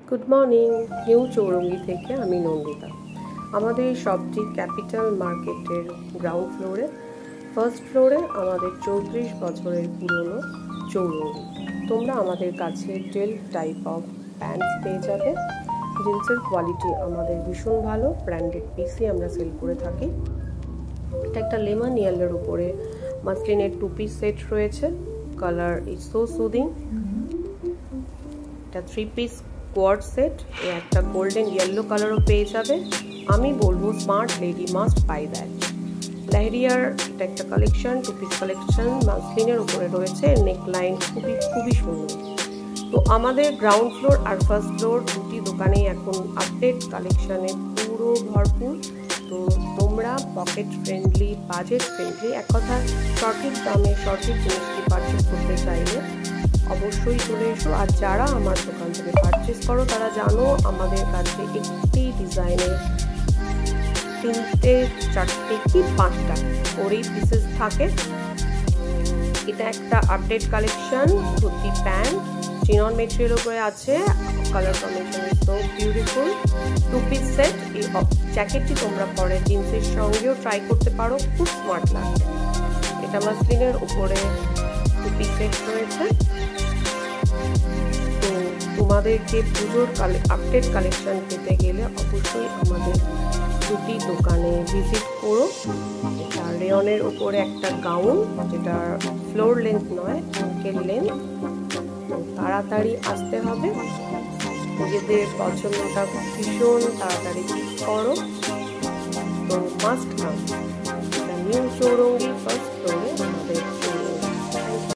Good morning. New Chowringhee থেকে আমি নন্দিতা। আমাদের শপটি ক্যাপিটাল মার্কেটের গ্রাউন্ড ফ্লোরে। ফার্স্ট ফ্লোরে আমাদের 34 বছরের পুরনো চৌরঙ্গি। তোমরা আমাদের কাছে টেল টাইপ অফ প্যান্টস পেয়ে যাবে। জিন্সের কোয়ালিটি আমাদের ভীষণ ভালো, ব্র্যান্ডেড পিসই আমরা সেল করে থাকি। এটা একটা লেমন ইয়েলোর উপরে মাসলিনের 2 পিস সেট রয়েছে। Colour is so soothing. এটা 3 পিস কোয়াড সেট, একটা গোল্ডেন ইয়েলো কালারও পেয়ে যাবে। আমি বলবো smart lady must buy that. লেহেরিয়ার এটা একটা কালেকশন, 2 পিস কালেকশন, মাসলিনের উপরে রয়েছে। নেক লাইন খুবই সুন্দর। তো আমাদের গ্রাউন্ড ফ্লোর আর ফার্স্ট ফ্লোর দুটি দোকানেই এখন আপডেট কালেকশনে পুরো ভরপুর। তো তোমরা পকেট ফ্রেন্ডলি, বাজেট ফ্রেন্ডলি, এক কথা সঠিক দামে সঠিক জিনিসটি পারচেস করতে চাইলে অবশ্যই চলে এসো। আর যারা আমার দোকান থেকে পারচেস করো তারা জানো আমাদের কাছে একটি ডিজাইনের 3টে 4টে কি 5টা করেই পিসেস থাকে। এটা একটা update collection, dhoti pant chinon material উপরে আছে। Colour combination is so beautiful. 2 piece set. এই জ্যাকেটটি তোমরা পরে জিন্সের সঙ্গেও ট্রাই করতে পারো, খুব স্মার্ট লাগবে। এটা মাসলিনের উপরে 2 পিস সেট রয়েছে। তো তোমাদেরকে পুজোর আপডেট কালেকশন পেতে গেলে অবশ্যই আমাদের দুটি দোকানে ভিজিট করো। এটা রেয়নের উপরে একটা গাউন, যেটা ফ্লোর লেন্থ নয়, অ্যাঙ্কেল লেন্থ। তাড়াতাড়ি আসতে হবে, নিজেদের পছন্দটা ভীষণ তাড়াতাড়ি পিক করো। তো must come. New Chowringhee first ফ্লোরে